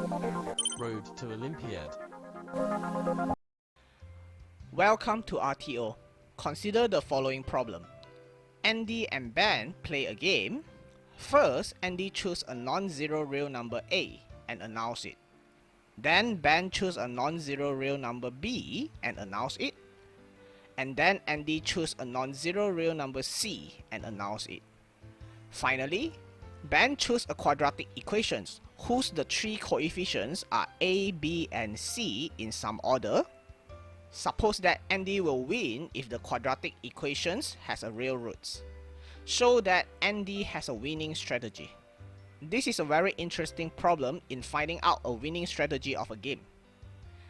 Road to Olympiad. Welcome to RTO. Consider the following problem. Andy and Ben play a game. First, Andy chooses a non-zero real number A and announce it. Then Ben chooses a non-zero real number B and announce it. And then Andy chooses a non-zero real number C and announce it. Finally, Ben chooses a quadratic equation whose the three coefficients are A, B, and C in some order. Suppose that Andy will win if the quadratic equations has a real roots. Show that Andy has a winning strategy. This is a very interesting problem in finding out a winning strategy of a game.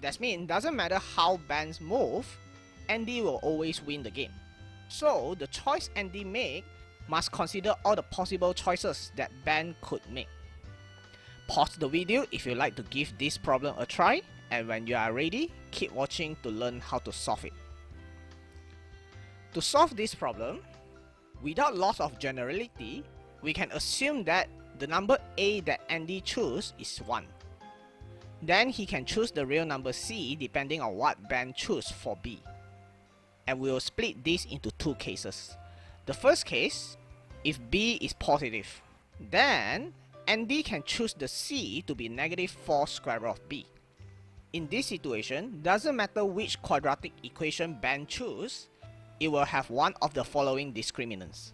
That means it doesn't matter how Ben's move, Andy will always win the game. So the choice Andy make must consider all the possible choices that Ben could make. Pause the video if you like to give this problem a try, and when you are ready, keep watching to learn how to solve it. To solve this problem, without loss of generality, we can assume that the number A that Andy chooses is 1. Then he can choose the real number C depending on what Ben chooses for B. And we will split this into two cases. The first case, if B is positive, then Andy can choose the C to be negative 4 square root of B. In this situation, doesn't matter which quadratic equation Ben chooses, it will have one of the following discriminants.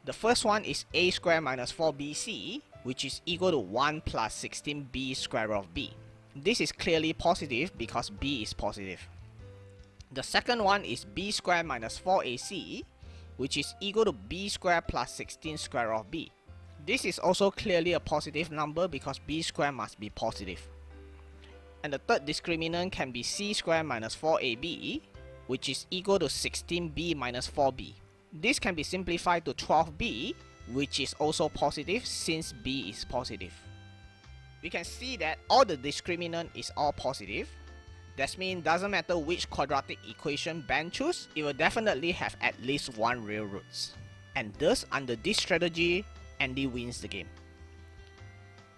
The first one is A squared minus 4BC, which is equal to 1 plus 16B square root of B. This is clearly positive because B is positive. The second one is B squared minus 4AC, which is equal to B squared plus 16 square root of B. This is also clearly a positive number because B squared must be positive. And the third discriminant can be C squared minus 4AB, which is equal to 16B minus 4B. This can be simplified to 12B, which is also positive since B is positive. We can see that all the discriminant is all positive. That means doesn't matter which quadratic equation Ben chooses, it will definitely have at least one real roots. And thus, under this strategy, Andy wins the game.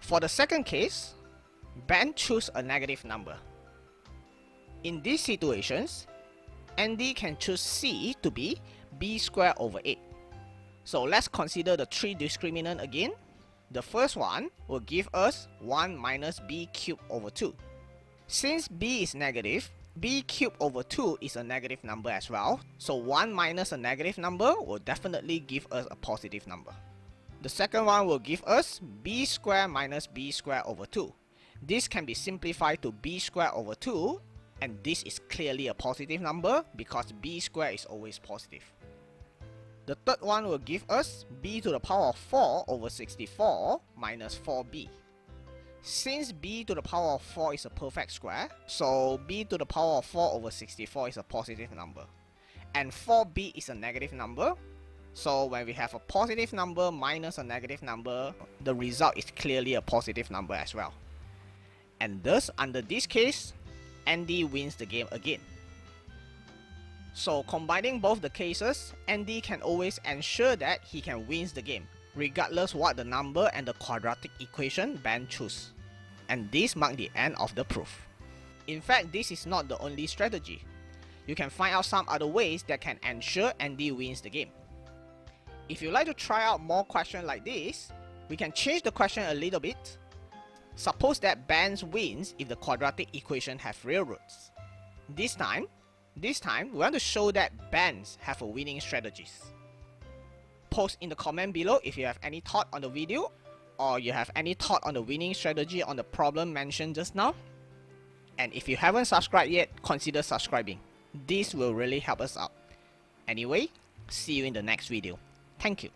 For the second case, Ben chooses a negative number. In these situations, Andy can choose C to be B squared over 8. So let's consider the three discriminant again. The first one will give us 1 minus B cubed over 2. Since B is negative, B cubed over 2 is a negative number as well. So 1 minus a negative number will definitely give us a positive number. The second one will give us B squared minus B squared over 2. This can be simplified to B squared over 2, and this is clearly a positive number because B squared is always positive. The third one will give us B to the power of 4 over 64 minus 4B. Since B to the power of 4 is a perfect square, so B to the power of 4 over 64 is a positive number. And 4B is a negative number, so when we have a positive number minus a negative number, the result is clearly a positive number as well. And thus, under this case, Andy wins the game again. So combining both the cases, Andy can always ensure that he can win the game, regardless what the number and the quadratic equation Ben chooses. And this marks the end of the proof. In fact, this is not the only strategy. You can find out some other ways that can ensure Andy wins the game. If you like to try out more questions like this, we can change the question a little bit. Suppose that Ben wins if the quadratic equation have real roots. This time, we want to show that Ben have a winning strategies. Post in the comment below if you have any thought on the video, or you have any thought on the winning strategy on the problem mentioned just now. And if you haven't subscribed yet, consider subscribing. This will really help us out. Anyway, see you in the next video. Thank you.